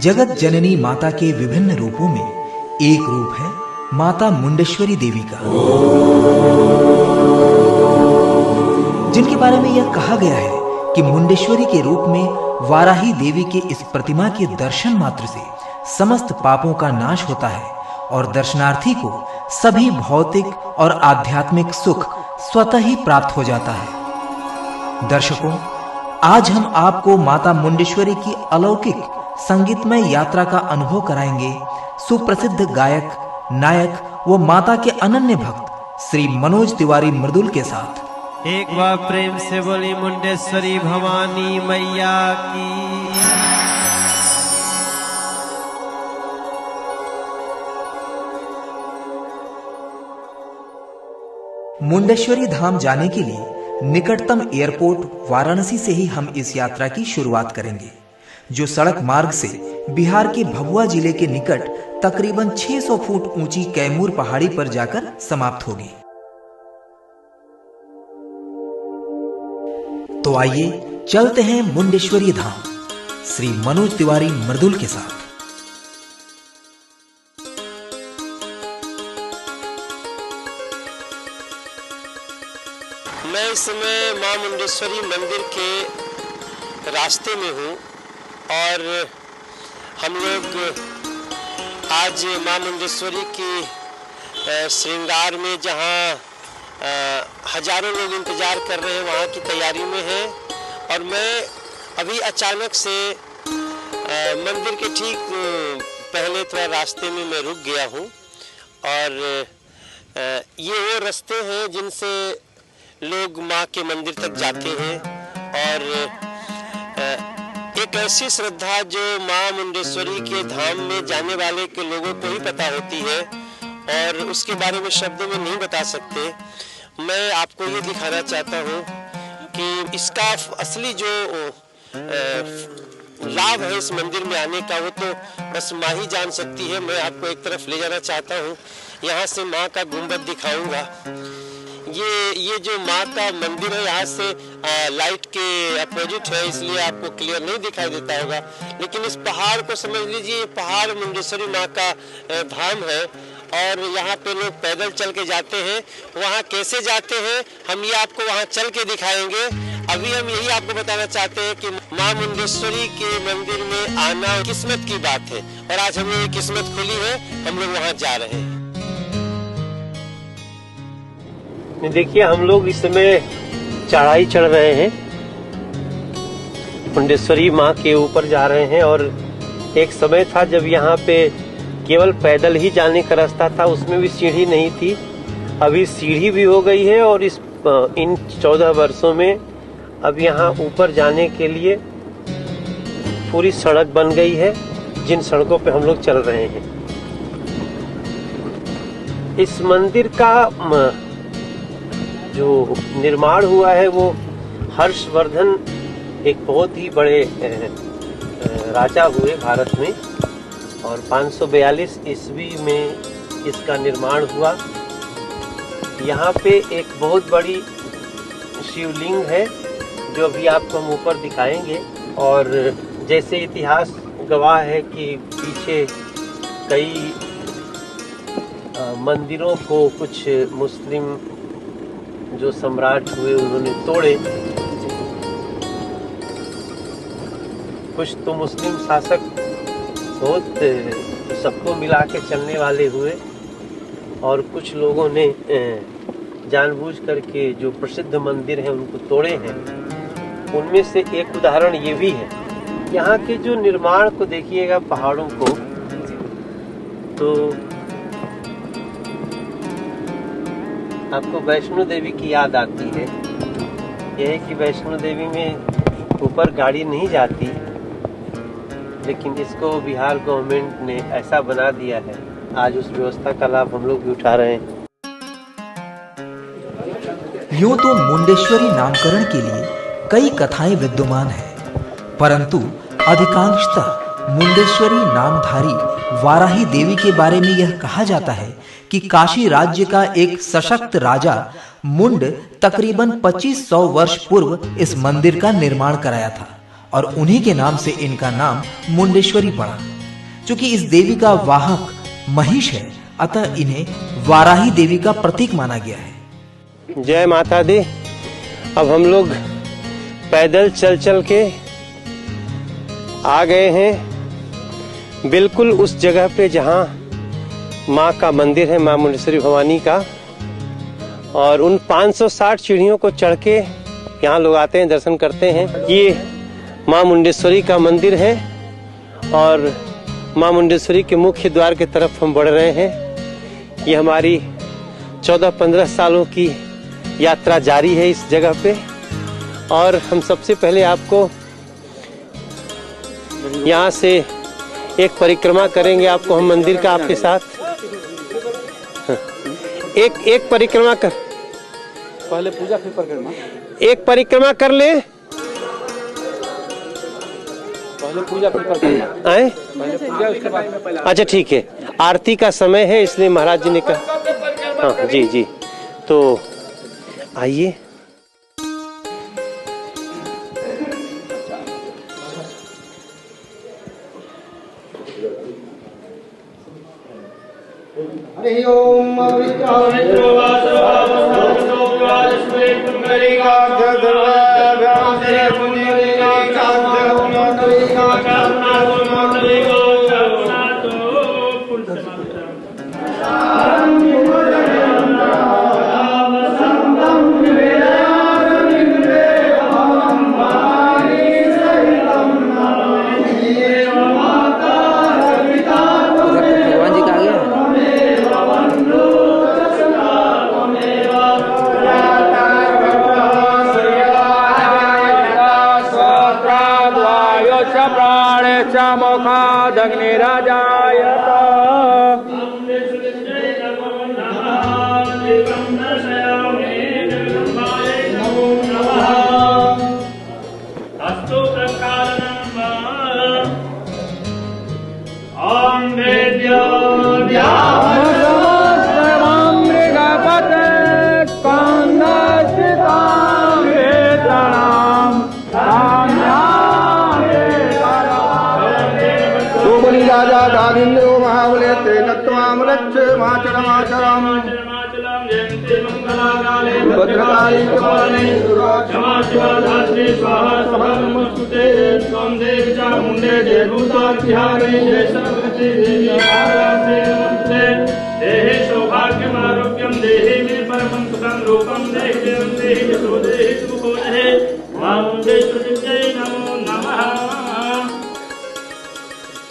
जगत जननी माता के विभिन्न रूपों में एक रूप है माता मुंडेश्वरी देवी का, जिनके बारे में यह कहा गया है कि मुंडेश्वरी के रूप में वाराही देवी के इस प्रतिमा के दर्शन मात्र से समस्त पापों का नाश होता है और दर्शनार्थी को सभी भौतिक और आध्यात्मिक सुख स्वतः ही प्राप्त हो जाता है। दर्शकों, आज हम आपको माता मुंडेश्वरी की अलौकिक संगीतमय यात्रा का अनुभव कराएंगे सुप्रसिद्ध गायक, नायक व माता के अनन्य भक्त श्री मनोज तिवारी मृदुल के साथ। एक बार प्रेम से बोली मुंडेश्वरी भवानी मैया की। मुंडेश्वरी धाम जाने के लिए निकटतम एयरपोर्ट वाराणसी से ही हम इस यात्रा की शुरुआत करेंगे, जो सड़क मार्ग से बिहार के भभुआ जिले के निकट तकरीबन 600 फुट ऊंची कैमूर पहाड़ी पर जाकर समाप्त होगी। तो आइए चलते हैं मुंडेश्वरी धाम श्री मनोज तिवारी मृदुल के साथ। मैं इस समय मां मुंडेश्वरी मंदिर के रास्ते में हूँ और हम लोग आज मां मुंडेश्वरी की श्रृंगार में जहाँ हजारों लोग इंतजार कर रहे हैं वहाँ की तैयारी में हैं और मैं अभी अचानक से मंदिर के ठीक पहले थोड़ा रास्ते में मैं रुक गया हूँ और ये वो रास्ते हैं जिनसे लोग माँ के मंदिर तक जाते हैं और एक ऐसी श्रद्धा जो माँ मुंडेश्वरी के धाम में जाने वाले के लोगों को ही पता होती है और उसके बारे में शब्दों में नहीं बता सकते। मैं आपको ये दिखाना चाहता हूँ कि इसका असली जो लाभ है इस मंदिर में आने का वो तो बस माँ ही जान सकती है। मैं आपको एक तरफ ले जाना चाहता हूँ, यहाँ से माँ का गुंबद दिखाऊंगा। ये जो माँ का मंदिर है यहाँ से लाइट के अपोजिट है, इसलिए आपको क्लियर नहीं दिखाई देता होगा, लेकिन इस पहाड़ को समझ लीजिए, ये पहाड़ मुंडेश्वरी माँ का धाम है और यहाँ पे लोग पैदल चल के जाते हैं। वहाँ कैसे जाते हैं हम ये आपको वहाँ चल के दिखाएंगे। अभी हम यही आपको बताना चाहते हैं कि माँ मुंडेश्वरी के मंदिर में आना किस्मत की बात है और आज हमें ये किस्मत खुली है, हम लोग वहाँ जा रहे हैं। देखिए, हम लोग इस समय चढ़ाई चढ़ रहे हैं, मुंडेश्वरी माँ के ऊपर जा रहे हैं और एक समय था जब यहाँ पे केवल पैदल ही जाने का रास्ता था, उसमें भी सीढ़ी नहीं थी। अभी सीढ़ी भी हो गई है और इन 14 वर्षों में अब यहाँ ऊपर जाने के लिए पूरी सड़क बन गई है, जिन सड़कों पे हम लोग चल रहे हैं। इस मंदिर का जो निर्माण हुआ है वो हर्षवर्धन एक बहुत ही बड़े राजा हुए भारत में और 542 ईस्वी में इसका निर्माण हुआ। यहाँ पे एक बहुत बड़ी शिवलिंग है जो अभी आपको हम ऊपर दिखाएंगे और जैसे इतिहास गवाह है कि पीछे कई मंदिरों को कुछ मुस्लिम जो सम्राट हुए उन्होंने तोड़े, कुछ तो मुस्लिम शासक बहुत सबको मिला के चलने वाले हुए और कुछ लोगों ने जानबूझ करके जो प्रसिद्ध मंदिर हैं उनको तोड़े हैं। उनमें से एक उदाहरण ये भी है। यहाँ के जो निर्माण को देखिएगा पहाड़ों को, तो आपको वैष्णो देवी की याद आती है। यह है कि वैष्णो देवी में ऊपर गाड़ी नहीं जाती, लेकिन इसको बिहार गवर्नमेंट ने ऐसा बना दिया है। आज उस व्यवस्था का लाभ हम लोग भी उठा रहे हैं। यूं तो मुंडेश्वरी नामकरण के लिए कई कथाएं विद्यमान हैं, परंतु अधिकांशतः मुंडेश्वरी नामधारी वाराही देवी के बारे में यह कहा जाता है कि काशी राज्य का एक सशक्त राजा मुंड तकरीबन 2500 वर्ष पूर्व इस मंदिर का निर्माण कराया था और उन्हीं के नाम से इनका नाम मुंडेश्वरी पड़ा। चूंकि इस देवी का वाहक महिष है, अतः इन्हें वाराही देवी का प्रतीक माना गया है। जय माता दी। अब हम लोग पैदल चल चल के आ गए हैं बिल्कुल उस जगह पे जहां माँ का मंदिर है, माँ मुंडेश्वरी भवानी का। और उन 560 सीढ़ियों को चढ़ के यहाँ लोग आते हैं, दर्शन करते हैं। ये माँ मुंडेश्वरी का मंदिर है और माँ मुंडेश्वरी के मुख्य द्वार की तरफ हम बढ़ रहे हैं। ये हमारी 14-15 सालों की यात्रा जारी है इस जगह पे। और हम सबसे पहले आपको यहाँ से एक परिक्रमा करेंगे, आपको हम मंदिर का आपके साथ एक परिक्रमा कर, पहले पूजा फिर परिक्रमा, एक परिक्रमा कर ले, पहले पूजा फिर परिक्रमा आए। पहले पूजा उसके बाद। अच्छा ठीक है, आरती का समय है इसलिए महाराज जी ने कहा। हाँ जी जी, तो आइए। हरि ओम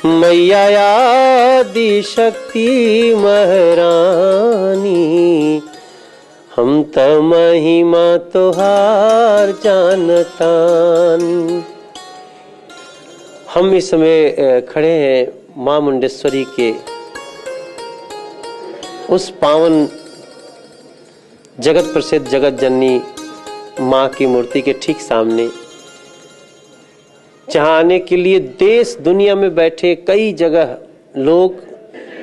मैया आदि शक्ति महारानी, हम त महिमा तोहार जानतान। हम इस समय खड़े हैं माँ मुंडेश्वरी के उस पावन जगत प्रसिद्ध जगत जननी माँ की मूर्ति के ठीक सामने, जहाँ आने के लिए देश दुनिया में बैठे कई जगह लोग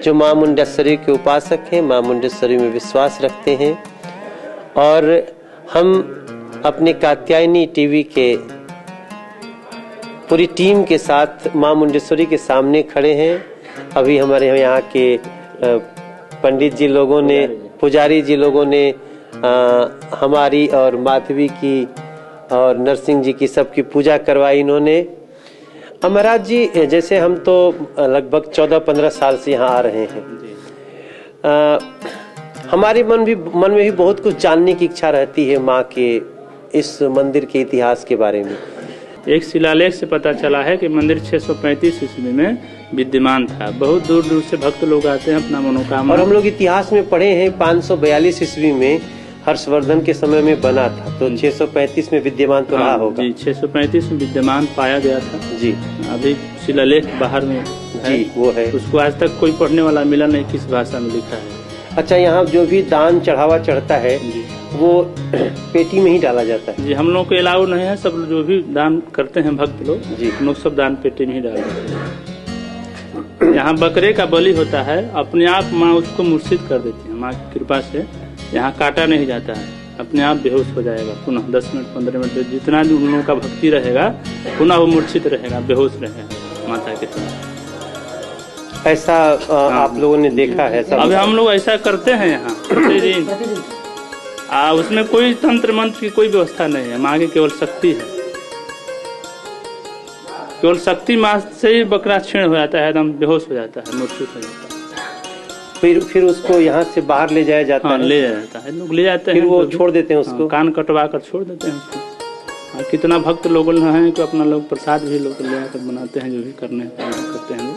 जो माँ मुंडेश्वरी के उपासक हैं, माँ मुंडेश्वरी में विश्वास रखते हैं। और हम अपने कात्यायनी टीवी के पूरी टीम के साथ माँ मुंडेश्वरी के सामने खड़े हैं। अभी हमारे यहाँ के पंडित जी लोगों ने, पुजारी जी लोगों ने हमारी और माधवी की और नरसिंह जी की सबकी पूजा करवाई इन्होंने। महाराज जी, जैसे हम तो लगभग 14-15 साल से यहाँ आ रहे हैं, हमारे मन में भी बहुत कुछ जानने की इच्छा रहती है माँ के इस मंदिर के इतिहास के बारे में। एक शिलालेख से पता चला है कि मंदिर 635 ईस्वी में विद्यमान था। बहुत दूर दूर से भक्त लोग आते हैं अपना मनोकामना। और हम लोग इतिहास में पढ़े हैं 542 ईस्वी में हर्षवर्धन के समय में बना था, तो 635 में विद्यमान तो रहा होगा। जी, 635 में विद्यमान पाया गया था जी। अभी शिलालेख बाहर में जी वो है, उसको आज तक कोई पढ़ने वाला मिला नहीं किस भाषा में लिखा है। अच्छा, यहाँ जो भी दान चढ़ावा चढ़ता है वो पेटी में ही डाला जाता है? जी, हम लोग को अलाउ नहीं है, सब जो भी दान करते हैं भक्त लोग जी, हम लोग सब दान पेटी में ही डाल देते हैं। यहाँ बकरे का बलि होता है, अपने आप माँ उसको मूर्छित कर देती है। माँ की कृपा से यहाँ काटा नहीं जाता है, अपने आप बेहोश हो जाएगा पुनः 10 मिनट 15 मिनट जितना भी उन लोगों का भक्ति रहेगा पुनः वो मूर्छित रहेगा, बेहोश रहेगा माता के साथ। ऐसा आप लोगों ने देखा है? सब अभी हम लोग ऐसा करते हैं यहाँ प्रतिदिन। उसमें कोई तंत्र मंत्र की कोई व्यवस्था नहीं है, माँ की केवल शक्ति है, केवल शक्ति माँ से ही बकरा क्षीण हो जाता है, एकदम बेहोश हो जाता है, मूर्छित हो जाता है। फिर उसको यहाँ से बाहर ले जाया जाता है? ले जाया जाता है, लोग ले जाते हैं, फिर वो छोड़ देते हैं उसको? कान कटवा कर छोड़ देते हैं उसको। कितना भक्त लोग हैं कि अपना लोग प्रसाद भी लोग ले आकर बनाते हैं, जो भी करते हैं लोग।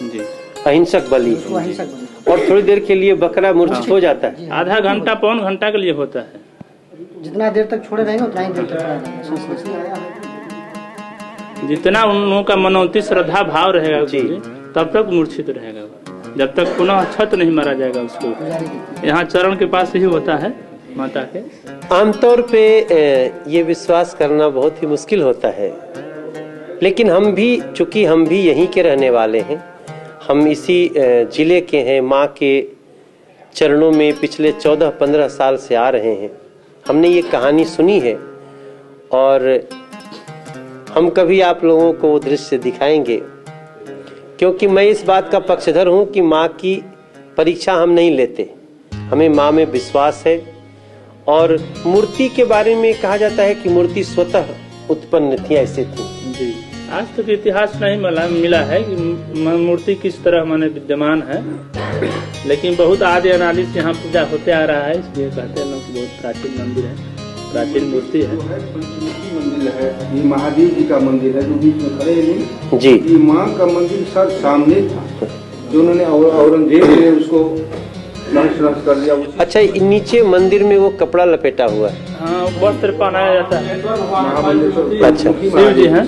जी, अहिंसक बलि। और थोड़ी देर के लिए बकरा मूर्छित हो जाता है? आधा घंटा पौन घंटा के लिए होता है। जितना देर तक छोड़े रहेंगे उतना ही देर तक जितना उन लोगों का मनोती श्रद्धा भाव रहेगा तब तक मूर्छित रहेगा, जब तक पुनः छत नहीं मारा जाएगा उसको। यहाँ चरण के पास ही होता है माता के। आमतौर पे ये विश्वास करना बहुत ही मुश्किल होता है, लेकिन हम भी, चूंकि हम भी यहीं के रहने वाले हैं, हम इसी जिले के हैं, माँ के चरणों में पिछले 14-15 साल से आ रहे हैं। हमने ये कहानी सुनी है और हम कभी आप लोगों को वो दृश्य दिखाएंगे, क्योंकि मैं इस बात का पक्षधर हूँ कि माँ की परीक्षा हम नहीं लेते, हमें माँ में विश्वास है। और मूर्ति के बारे में कहा जाता है कि मूर्ति स्वतः उत्पन्न थी, ऐसे थी। जी, आज तक इतिहास नहीं मिला है कि मूर्ति किस तरह माने विद्यमान है, लेकिन बहुत आदि अनादि से यहाँ पूजा होते आ रहा है, इसलिए कहते हैं लोग बहुत प्राचीन मंदिर है, प्राचीन मूर्ति है। मंदिर है, ये महादेव जी का मंदिर है जो बीच में खड़े हैं जी। ये माँ का मंदिर सर सामने था, जो उन्होंने औरंगजेब ने उसको नष्ट कर दिया। अच्छा, नीचे मंदिर में वो कपड़ा लपेटा हुआ है? हाँ, वस्त्र पहनाया जाता है। अच्छा, शिव जी हैं।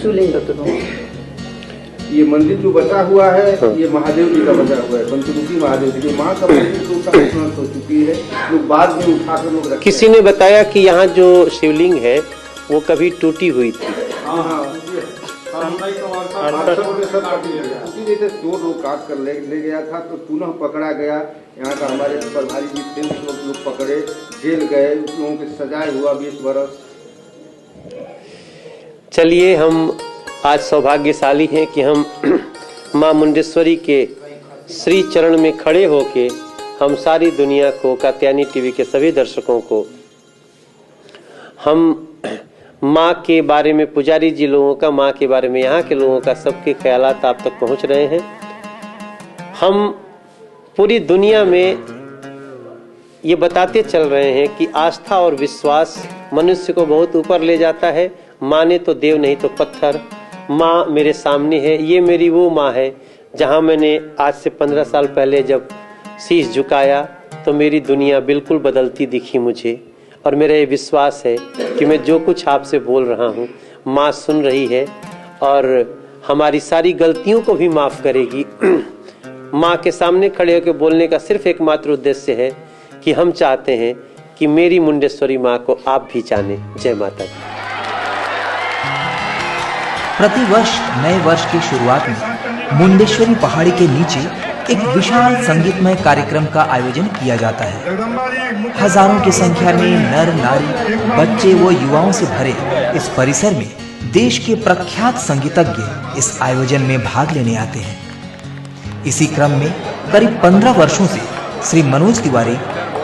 ये मंदिर जो बचा हुआ है ये महादेव जी का बचा हुआ है, पंचमुखी महादेव जी। माँ का मंदिर तो नष्ट हो चुकी है, लोग बाद में उठाकर लोग रखते। किसी ने बताया कि यहाँ जो शिवलिंग है वो कभी टूटी हुई थी। चोर लोग काट कर ले गया था, तो पुनः पकड़ा गया। यहाँ का हमारे प्रभारी जी थे, लोग पकड़े, जेल गए, उन लोगों के सजाए हुआ 20 बरस। चलिए, हम आज सौभाग्यशाली हैं कि हम माँ मुंडेश्वरी के श्री चरण में खड़े होके हम सारी दुनिया को, कात्यायनी टीवी के सभी दर्शकों को, हम माँ के बारे में, पुजारी जी लोगों का, माँ के बारे में, यहाँ के लोगों का, सबके ख्यालात आप तक पहुँच रहे हैं। हम पूरी दुनिया में ये बताते चल रहे हैं कि आस्था और विश्वास मनुष्य को बहुत ऊपर ले जाता है। माने तो देव, नहीं तो पत्थर। माँ मेरे सामने है, ये मेरी वो माँ है जहाँ मैंने आज से 15 साल पहले जब शीश झुकाया तो मेरी दुनिया बिल्कुल बदलती दिखी मुझे। और मेरा ये विश्वास है कि मैं जो कुछ आपसे बोल रहा हूँ माँ सुन रही है और हमारी सारी गलतियों को भी माफ़ करेगी। माँ के सामने खड़े होकर बोलने का सिर्फ एकमात्र उद्देश्य है कि हम चाहते हैं कि मेरी मुंडेश्वरी माँ को आप भी जाने। जय माता दी। प्रतिवर्ष नए वर्ष की शुरुआत में मुंडेश्वरी पहाड़ी के नीचे एक विशाल संगीतमय कार्यक्रम का आयोजन किया जाता है। हजारों की संख्या में नर नारी, बच्चे व युवाओं से भरे इस परिसर में देश के प्रख्यात संगीतज्ञ इस आयोजन में भाग लेने आते हैं। इसी क्रम में करीब 15 वर्षों से श्री मनोज तिवारी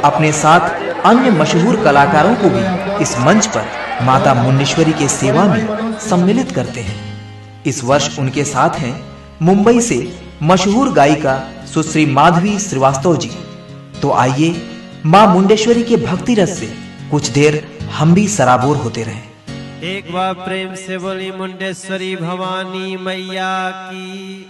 अपने साथ अन्य मशहूर कलाकारों को भी इस मंच पर माता मुंडेश्वरी के सेवा में सम्मिलित करते हैं। इस वर्ष उनके साथ हैं मुंबई से मशहूर गायिका सुश्री माधवी श्रीवास्तव जी। तो आइए मां मुंडेश्वरी के भक्ति रस से कुछ देर हम भी सराबोर होते रहे। एक बार प्रेम से बोली मुंडेश्वरी भवानी मैया की।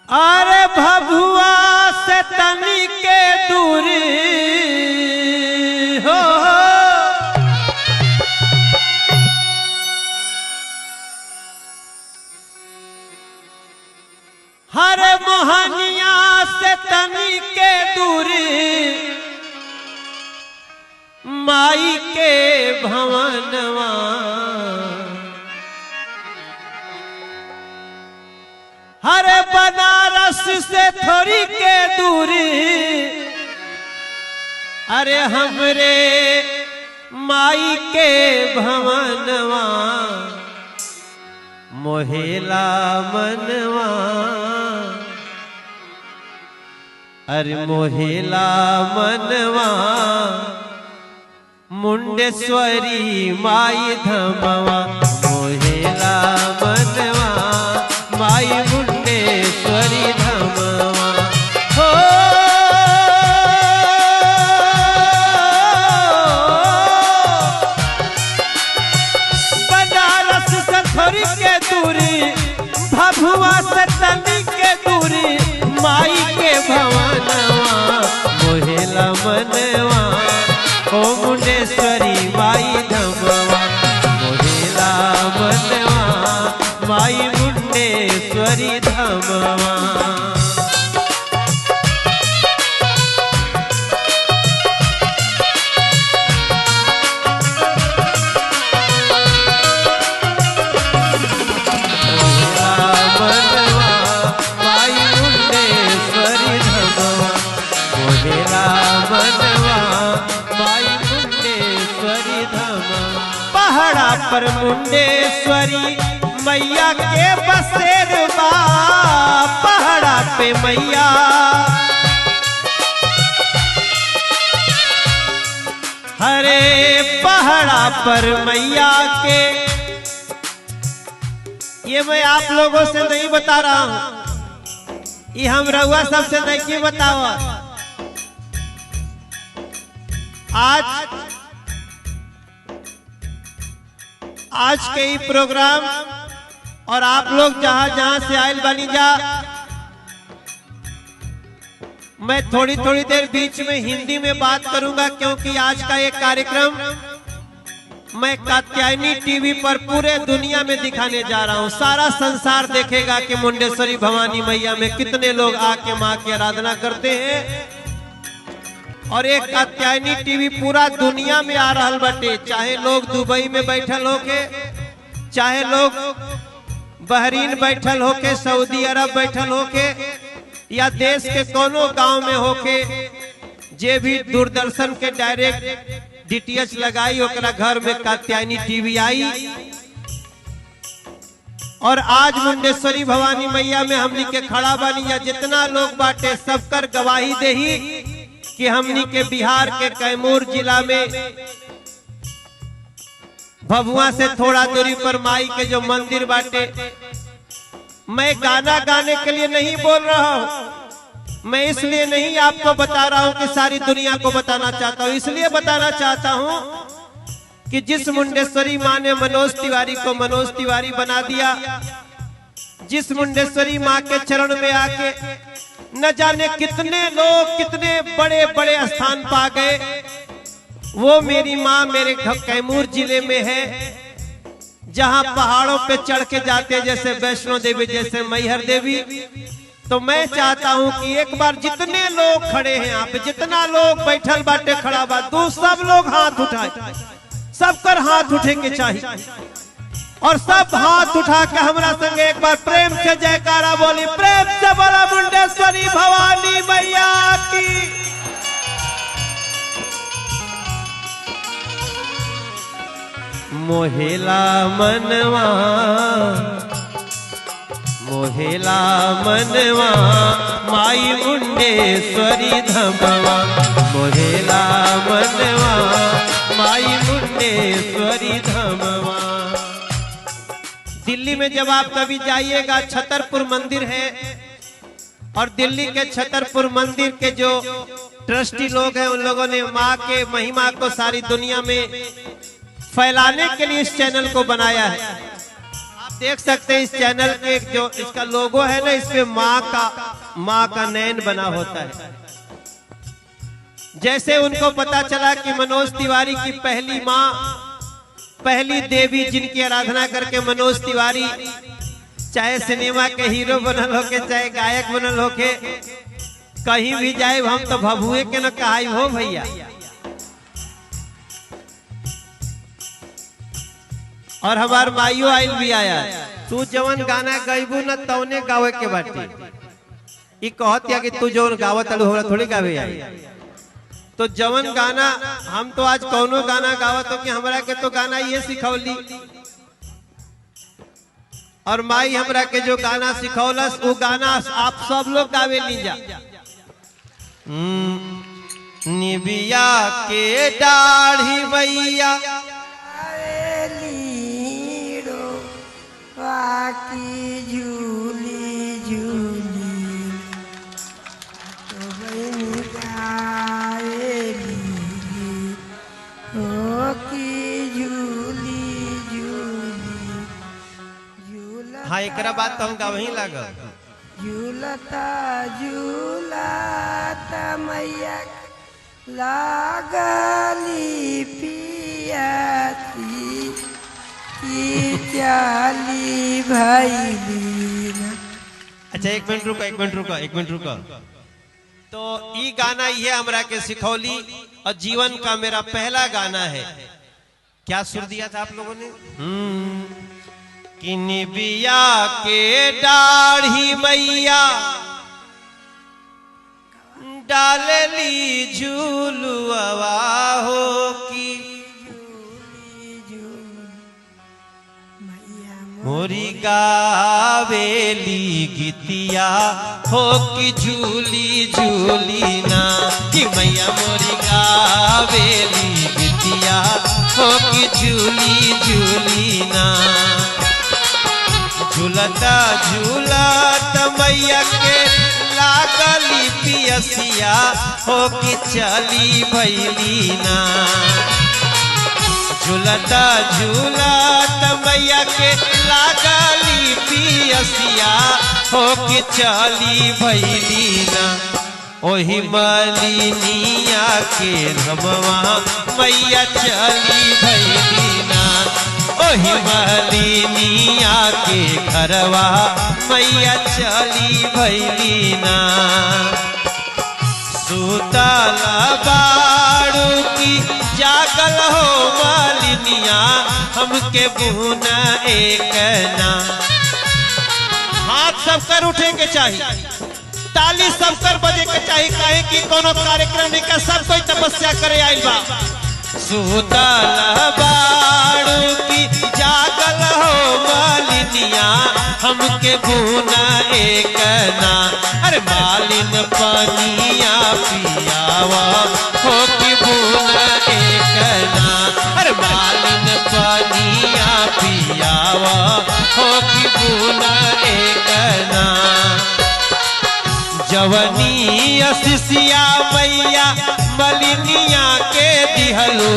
अरे भभुआ से तनी के दूरी हो, हर मोहनिया से तनी के दूरी, माई के भवनवा हर बनारस से अरे हमरे माई के भवनवा मोहेला मनवा, अरे मोहेला मनवा मुंडेश्वरी माई धमवा, मोहेला मनवा माई मुंडेश्वरी धमवा। हो बनारस से थोड़ी के दूरी, भभुआ से तनी के दूरी, माई के भवनवा मोहेला मनवा ओ मुंडेश्वरी माई धमवा, मोहेला मनवा माई मुंडेश्वरी धमवा। पर मुंडेश्वरी मैया के बसेरवा, पहाड़ा पे मैया हरे पहाड़ा पर मैया के, ये मैं आप लोगों से नहीं बता रहा हूं, ये हम रउआ सबसे नहीं बतावा। आज के ही प्रोग्राम और आप लोग जहां जहां से आयल बनी जा, मैं थोड़ी थोड़ी देर बीच में हिंदी में बात करूंगा, क्योंकि आज का एक कार्यक्रम मैं कात्यायनी टीवी पर पूरे दुनिया में दिखाने जा रहा हूं। सारा संसार देखेगा कि मुंडेश्वरी भवानी मैया में कितने लोग आके मां की आराधना करते हैं। और एक कात्यायनी टीवी पूरा दुनिया में आ रहा बटे, चाहे लोग दुबई में बैठल होके, चाहे लोग बहरीन बैठल होके, सऊदी अरब बैठल होके, या देश के कोनो गांव में होके, जे भी दूरदर्शन के डायरेक्ट डीटीएच लगाई ओकरा घर में कात्यायनी टीवी आई। और आज मुंडेश्वरी भवानी मैया में हमनी के खड़ा बानी, या जितना लोग बाटे सबकर गवाही देही कि हमनी के बिहार के कैमूर जिला में भभुआ से थोड़ा दूरी पर माई के जो मंदिर बाटे, मैं गाना गाने के लिए नहीं बोल रहा हूं, मैं इसलिए नहीं आपको बता रहा हूं कि सारी दुनिया को बताना चाहता हूं, इसलिए बताना चाहता हूं कि जिस मुंडेश्वरी माँ ने मनोज तिवारी को मनोज तिवारी बना दिया, जिस मुंडेश्वरी माँ के चरण में आके न जाने कितने लोग कितने बड़े बड़े स्थान पा गए, वो मेरी माँ मेरे कैमूर जिले में है, जहां पहाड़ों पे चढ़ के जाते जैसे वैष्णो देवी, जैसे मैहर देवी। तो मैं चाहता हूं कि एक बार जितने लोग खड़े हैं यहाँ पे, जितना लोग बैठल बाटे खड़ा बा, दो सब लोग हाथ उठाए, सबकर हाथ उठे के चाहिए, और सब हाथ उठा के हमरा संगे एक बार प्रेम से जयकारा बोली, प्रेम से बोला मुंडेश्वरी भवानी मैया की। मोहेला मनवा मोहेला मनवा माई मुंडेश्वरी धमवा, मोहेला मनवा माई मुंडेश्वरी धमवा। दिल्ली में जब आप कभी जाइएगा, छतरपुर मंदिर है, और दिल्ली के छतरपुर मंदिर के जो ट्रस्टी लोग हैं, उन लोगों ने माँ के महिमा को सारी दुनिया में फैलाने के लिए इस चैनल को बनाया है। आप देख सकते हैं इस चैनल के जो इसका लोगो है ना, इसमें माँ का नयन बना होता है। जैसे उनको पता चला कि मनोज तिवारी की पहली माँ, पहली देवी जिनकी आराधना करके मनोज तिवारी चाहे सिनेमा के हीरो बनल होके, चाहे गायक बनल होके, कहीं भी जाए हम तो भभुए के न कहाई हो भैया। और हमार माइयो आइल भी आया, तू जवन गाना गाइबू न तौने गावे के बाटे, ई कहत या कि तू जवन गावत अलू हमरा थोड़ी गावे आई। तो जवन गाना हम तो आज कौनो गाना गावत हो कि हमरा के तो गाना ये सिखौली और माई हमरा के जो गाना सिखौलस वो गाना आप सब लोग गावे लीजा। निबिया के दाढ़ी भैया की झूली झूली तो बहनी गाएली हो की झूली झूली झूलता। हाँ एक बात तो हम का वही लागल झूलता झूलता मैया लागली पियाती की चाली भैली। अच्छा एक मिनट रुको। तो ये गाना ये हमरा के सिखौली और जीवन का मेरा पहला गाना है। क्या सुर दिया था आप लोगों ने? कि निबिया के दाढ़ी मैया डालली झूलुआ हो की मोरी गावेली गीतिया हो कि झूली झूली ना कि मैया मोरी गावेली गीतिया हो कि झूली झूली ना। झूलता झूलता मैया के लागली पियसिया हो कि चली भैली ना। झूलता झूलता मैया के लागली पियसिया हो कि चली भैली ना। ओही मलिनिया के धमवा मैया चली भैली ना। ओही मलिनिया के घरवा मैया चली भैली ना। सुतल बाड़ू की जागल हो मालिनिया हमके बुन एक ना। हाथ सबकर उठे के चाहिए, ताली सबकर बजे के चाहिए, काहे कि कोनो कार्यक्रम नहीं का सब कोई तपस्या करे आइल बा। सुतल बाड़ू की जागल हो मालिनिया हमके बुन एक ना। अरे मालिन पनिया पियावा हो कि बुन एक ना। अरे मालिन पनिया पियावा हो कि बुन एक ना। जवनी असिसिया मैया मलिनिया के दिहलू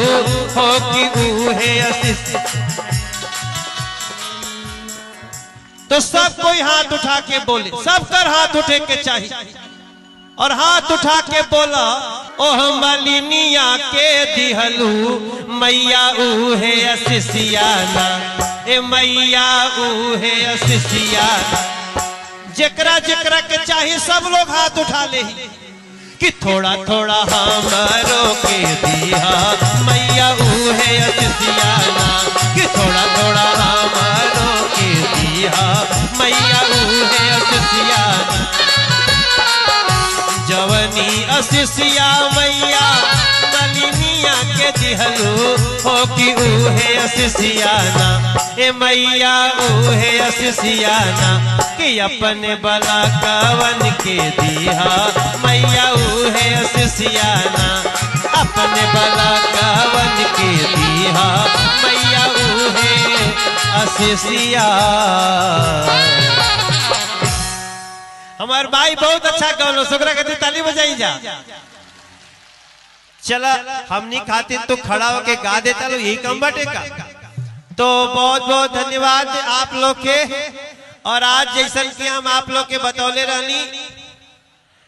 हो कि उहे असिस। तो सब कोई हाथ उठा के बोले, सबकर हाथ उठे के चाहिए और हाथ उठा के बोला ओह मलिनिया के दिहलू मैया उहे असिसियाना। ए मैया उहे असिसियाना। जेकरा जेकरा के चाहिए सब लोग हाथ उठा ले कि थोड़ा थोड़ा हमरो के दिया मैया उहे असिसियाना। कि थोड़ा थोड़ा हमरो के दिया मैया उहे असिसियाना। जवनी असिसिया मैया मलिनिया के दिहलू हो कि उहे असिसियाना। ए मैया उहे असिसियाना। कि अपने बला कवन के दिया मैया उहे असिसियाना। अपने बला कवन के दिया मैया उहे असिसिया। हमार भाई बहुत अच्छा गौलो सोकरा कहते ताली बजाई जा। चला हमनी खातिर तो खड़ा होके गा देता लो यही कम बटे का। तो बहुत बहुत धन्यवाद आप लोग के। और आज जैसन कि हम आप लोग के बतौले रहनी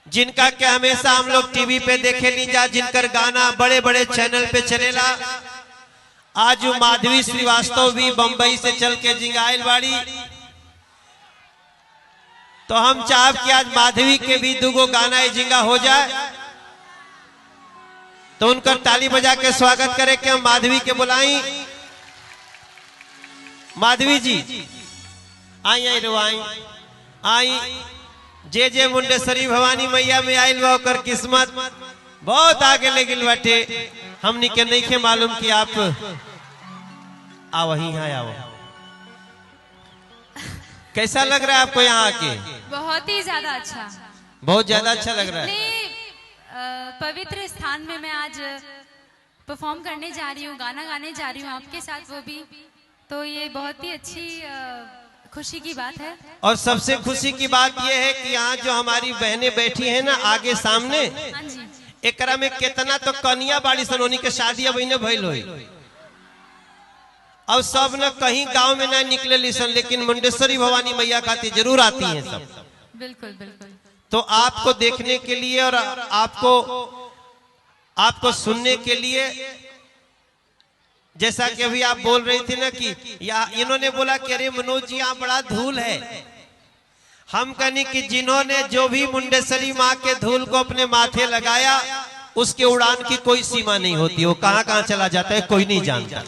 जिनका के हमेशा हम लोग टीवी पे देखे नहीं जा, जिनकर गाना बड़े बड़े चैनल पे चलेला। आज माधवी श्रीवास्तव भी बंबई से चल के जिंगाइल बाड़ी। तो हम चाहब कि आज माधवी के भी दुगो गाना जिंगा हो जाए। तो उनकर ताली बजा के स्वागत करे के हम माधवी के बुलाई। माधवी जी आई आई रो आई आई जे जे मुंडेश्वरी भवानी मैया में आयल बा ओकर किस्मत बहुत आगे ले गिल बाटे। हमनी के नहीं के मालूम कि आप आओ वहीं है आओ। कैसा लग रहा है आपको यहाँ आके? बहुत ही ज्यादा अच्छा, बहुत ज्यादा अच्छा लग रहा है। पवित्र स्थान में मैं आज परफॉर्म करने जा रही हूँ, गाना गाने जा रही हूँ आपके साथ, वो भी तो ये बहुत ही अच्छी खुशी की बात है। और सबसे खुशी की बात ये है कि यहाँ जो हमारी बहनें बैठी हैं ना आगे सामने, हाँ जी, एकरा में कितना तो कन्या बाड़ी सनोनी के शादी अब इन्हें भइल होई। अब सब न कहीं गांव में ना निकले लिसन, लेकिन मुंडेश्वरी भवानी मैया खाती जरूर आती हैं सब। बिल्कुल बिल्कुल। तो आपको देखने के लिए और आपको सुनने के लिए, जैसा कि अभी आप बोल रही थी ना कि या इन्होंने बोला कि अरे मनोज जी यहाँ बड़ा धूल है। हम कहने कि जिन्होंने जो भी मुंडेश्वरी माँ के धूल को अपने माथे लगाया उसके उड़ान की कोई सीमा नहीं होती, वो कहाँ कहाँ चला जाता है कोई नहीं जानता।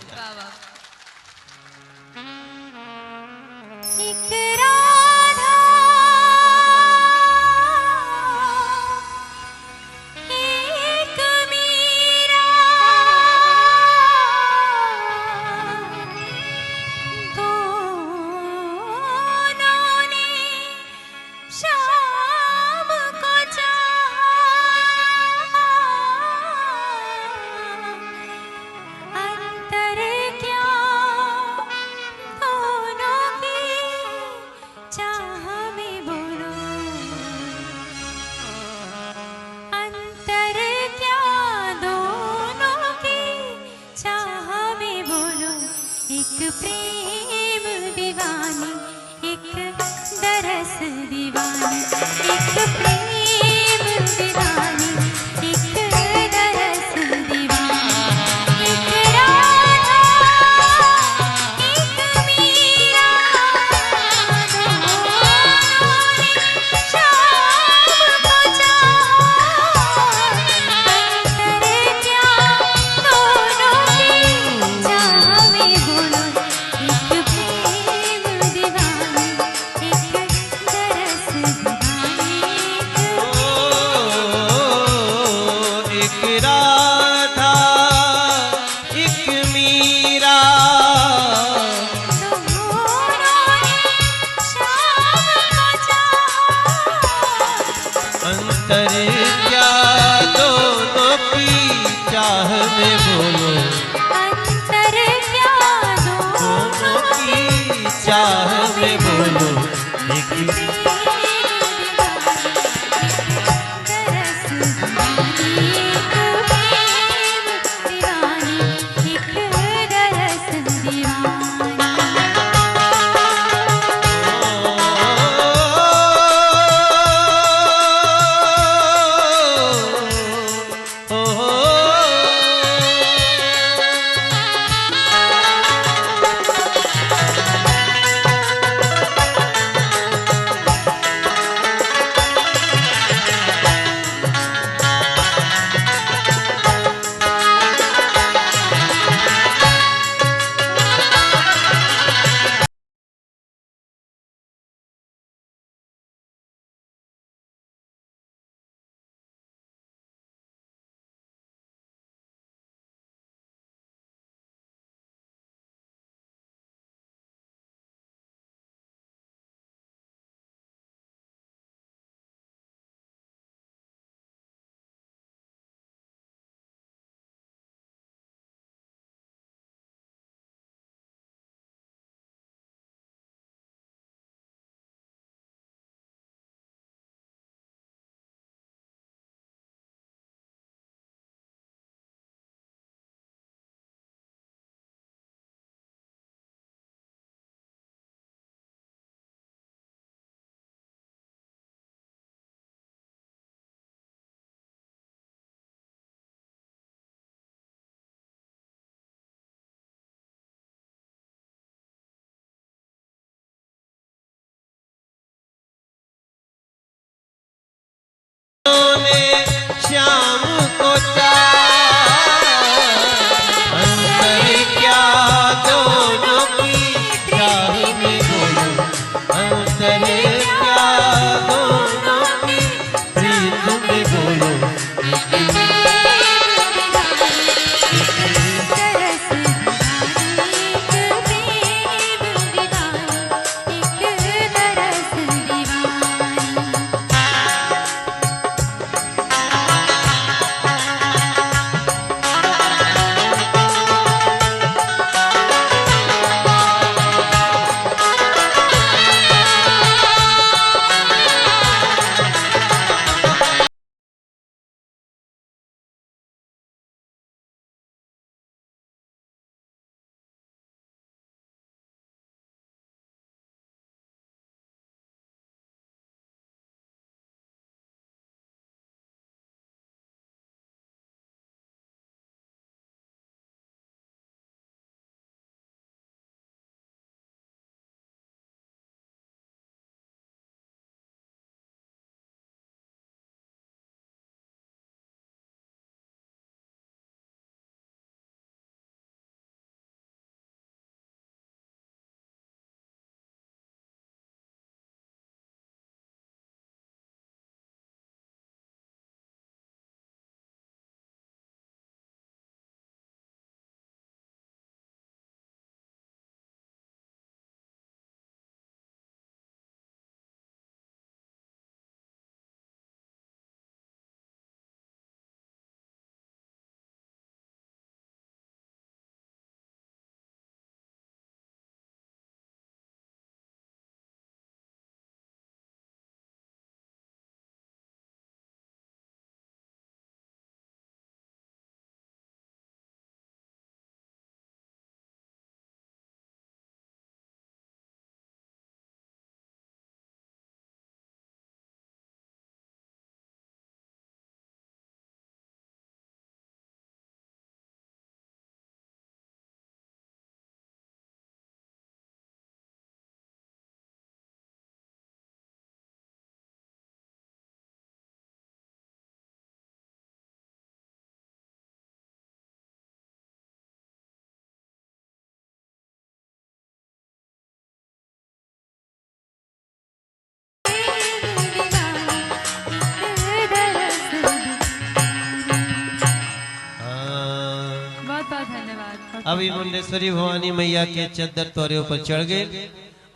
अभी मुंडेश्वरी भवानी मैया के चद्दर तोरे ऊपर चढ़ गए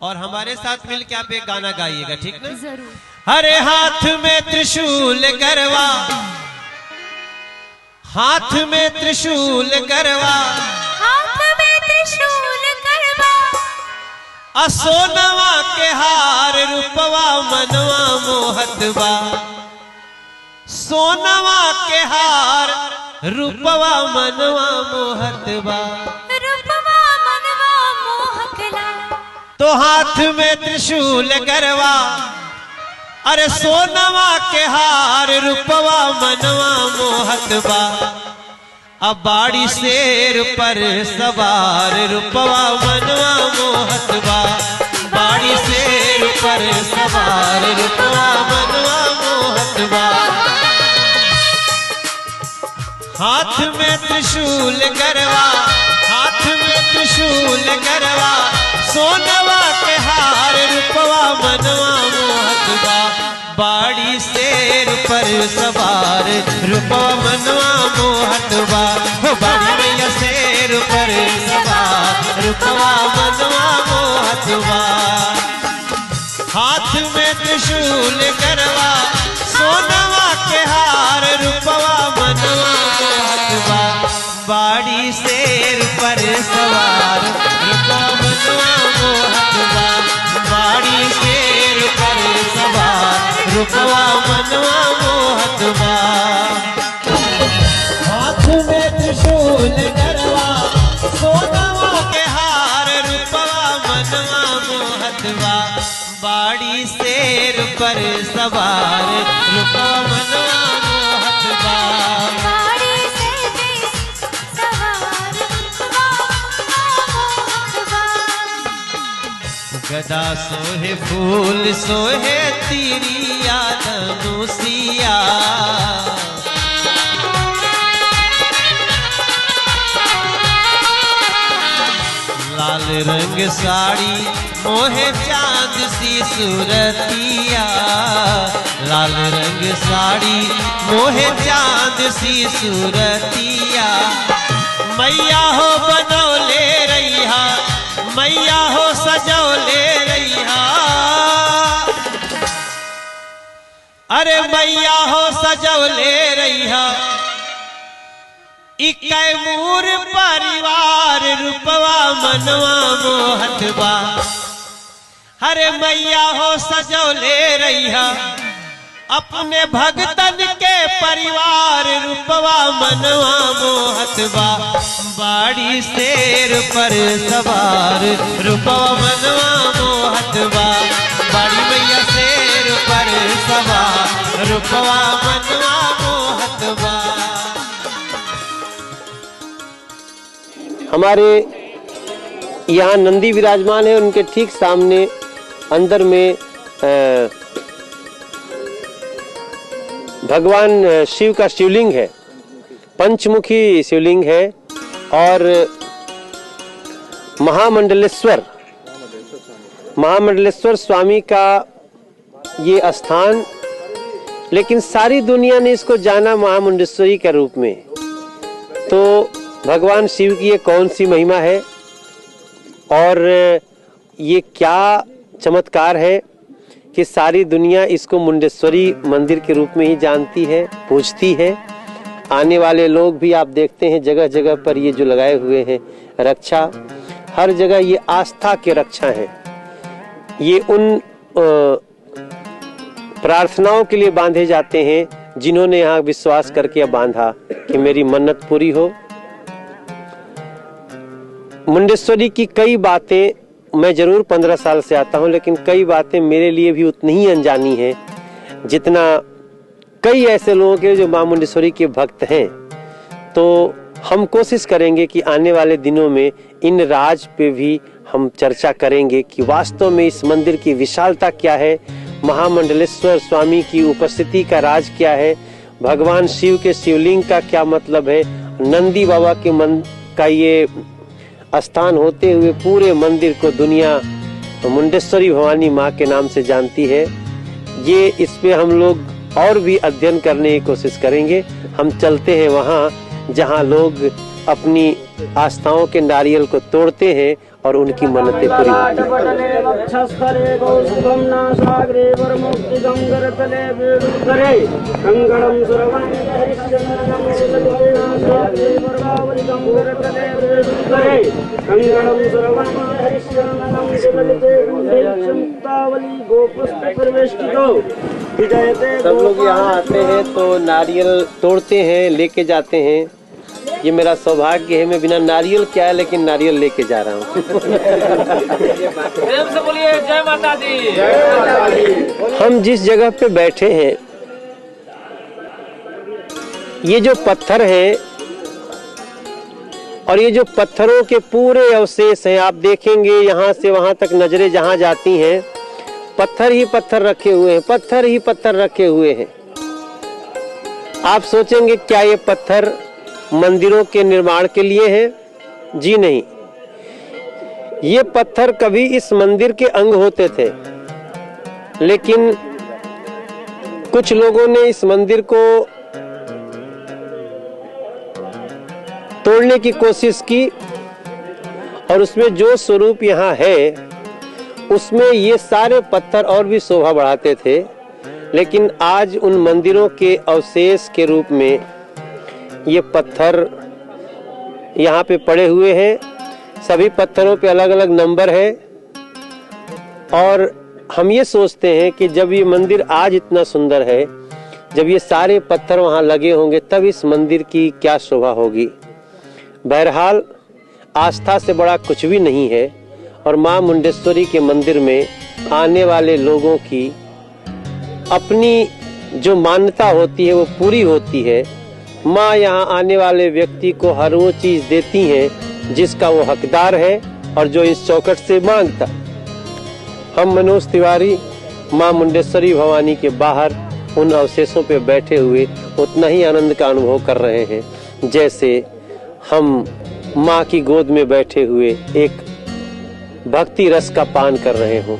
और हमारे साथ मिलके आप एक गाना गाइएगा, ठीक ना? जरूर। हरे हाथ में त्रिशूल गरवा, हाथ में त्रिशूल गरवा, हाथ में त्रिशूल गरवा, असोनवा के हार रूपवा मनवा मोहतवा, सोनवा के हार रूपवा मनवा मोहतवा, रूपवा मनवा मोहकला। तो हाथ में त्रिशूल गरवा, अरे सोनवा के हार रूपवा मनवा मोहतवा, अब बाड़ी शेर पर सवार रूपवा मनवा मोहतवा, बाड़ी शेर पर सवार रूपवा मनवा मोहतवा। हाथ में त्रिशूल गरवा, हाथ में त्रिशूल गरवा, सोनवा के हार रूपवा मनवा मोहतवा, बाड़ी शेर पर सवार रूपवा मनवा मोहतवा, हो बाड़ी मैया शेर पर सवार रूपवा मनवा मोहतवा। हाथ में त्रिशूल गरवा, सोनवा के हार रूपवा मनवा मोहतवा, बाड़ी शेर पर सवार रूपवा मनवा मोहतवा, बाड़ी शेर पर सवार रूपवा मनवा मोहतवा। हाथ में त्रिशूल गरवा, सोनवा के हार रूपवा मनवा मोहतवा, बाड़ी शेर पर सवार रूपवा मनवा मोहतवा, बाड़ी शेर पे सवार रूपवा मोहकवा। गदा सोहे फूल सोहे तिरिया धनुषिया, लाल रंग साड़ी मोहे चांद सी सूरतिया, लाल रंग साड़ी मोहे चांद सी सूरतिया। मैया हो बनौले रैहा, मैया हो सजौले रैहा, अरे मैया हो सजौले रैहा, कैमूर परिवार रूपवा मनवा मोहतवा, हरे मैया हो सजौले रैहा, अपने भगतन के परिवार रूपवा मनवा मोहतवा, बाड़ी शेर पर सवार रूपवा मनवा मोहतवा, बाड़ी मैया शेर पर सवार रूपवा मनवा मोहतवा। हमारे यहाँ नंदी विराजमान है, उनके ठीक सामने अंदर में भगवान शिव का शिवलिंग है, पंचमुखी शिवलिंग है और महामंडलेश्वर स्वामी का ये स्थान, लेकिन सारी दुनिया ने इसको जाना महामुंडेश्वरी के रूप में। तो भगवान शिव की ये कौन सी महिमा है और ये क्या चमत्कार है कि सारी दुनिया इसको मुंडेश्वरी मंदिर के रूप में ही जानती है, पूजती है। आने वाले लोग भी आप देखते हैं जगह जगह पर ये जो लगाए हुए हैं रक्षा, हर जगह ये आस्था के रक्षा है। ये उन प्रार्थनाओं के लिए बांधे जाते हैं जिन्होंने यहाँ विश्वास करके बांधा कि मेरी मन्नत पूरी हो। मुंडेश्वरी की कई बातें मैं जरूर 15 साल से आता हूँ, लेकिन कई बातें मेरे लिए भी उतनी ही अनजानी है जितना कई ऐसे लोगों के जो मां मुंडेश्वरी के भक्त हैं। तो हम कोशिश करेंगे कि आने वाले दिनों में इन राज पे भी हम चर्चा करेंगे कि वास्तव में इस मंदिर की विशालता क्या है, महामंडलेश्वर स्वामी की उपस्थिति का राज क्या है, भगवान शिव के शिवलिंग का क्या मतलब है, नंदी बाबा के का ये स्थान होते हुए पूरे मंदिर को दुनिया मुंडेश्वरी भवानी माँ के नाम से जानती है। ये इस पे हम लोग और भी अध्ययन करने की कोशिश करेंगे। हम चलते हैं वहाँ जहाँ लोग अपनी आस्थाओं के नारियल को तोड़ते हैं और उनकी मन्नतें पूरी होती सब लोग यहाँ आते हैं तो नारियल तोड़ते हैं, लेके जाते हैं। ये मेरा सौभाग्य है, मैं बिना नारियल क्या है लेकिन नारियल लेके जा रहा हूँ। प्रेम से बोलिए जय माता दी। जय माता दी। हम जिस जगह पे बैठे हैं, ये जो पत्थर है और ये जो पत्थरों के पूरे अवशेष हैं, आप देखेंगे यहाँ से वहां तक नजरें जहां जाती हैं, पत्थर ही पत्थर रखे हुए हैं, पत्थर ही पत्थर रखे हुए हैं। आप सोचेंगे क्या ये पत्थर मंदिरों के निर्माण के लिए हैं? जी नहीं, ये पत्थर कभी इस मंदिर के अंग होते थे, लेकिन कुछ लोगों ने इस मंदिर को तोड़ने की कोशिश की और उसमें जो स्वरूप यहाँ है उसमें ये सारे पत्थर और भी शोभा बढ़ाते थे। लेकिन आज उन मंदिरों के अवशेष के रूप में ये पत्थर यहाँ पे पड़े हुए हैं। सभी पत्थरों पे अलग अलग नंबर है और हम ये सोचते हैं कि जब ये मंदिर आज इतना सुंदर है, जब ये सारे पत्थर वहाँ लगे होंगे तब इस मंदिर की क्या शोभा होगी। बहरहाल आस्था से बड़ा कुछ भी नहीं है और माँ मुंडेश्वरी के मंदिर में आने वाले लोगों की अपनी जो मान्यता होती है वो पूरी होती है। माँ यहाँ आने वाले व्यक्ति को हर वो चीज देती हैं जिसका वो हकदार है और जो इस चौखट से मांगता। हम मनोज तिवारी माँ मुंडेश्वरी भवानी के बाहर उन अवशेषों पे बैठे हुए उतना ही आनंद का अनुभव कर रहे हैं जैसे हम माँ की गोद में बैठे हुए एक भक्ति रस का पान कर रहे हों।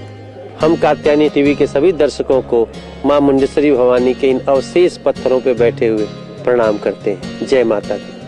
हम कात्यायनी टीवी के सभी दर्शकों को माँ मुंडेश्वरी भवानी के इन अवशेष पत्थरों पे बैठे हुए प्रणाम करते हैं। जय माता दी।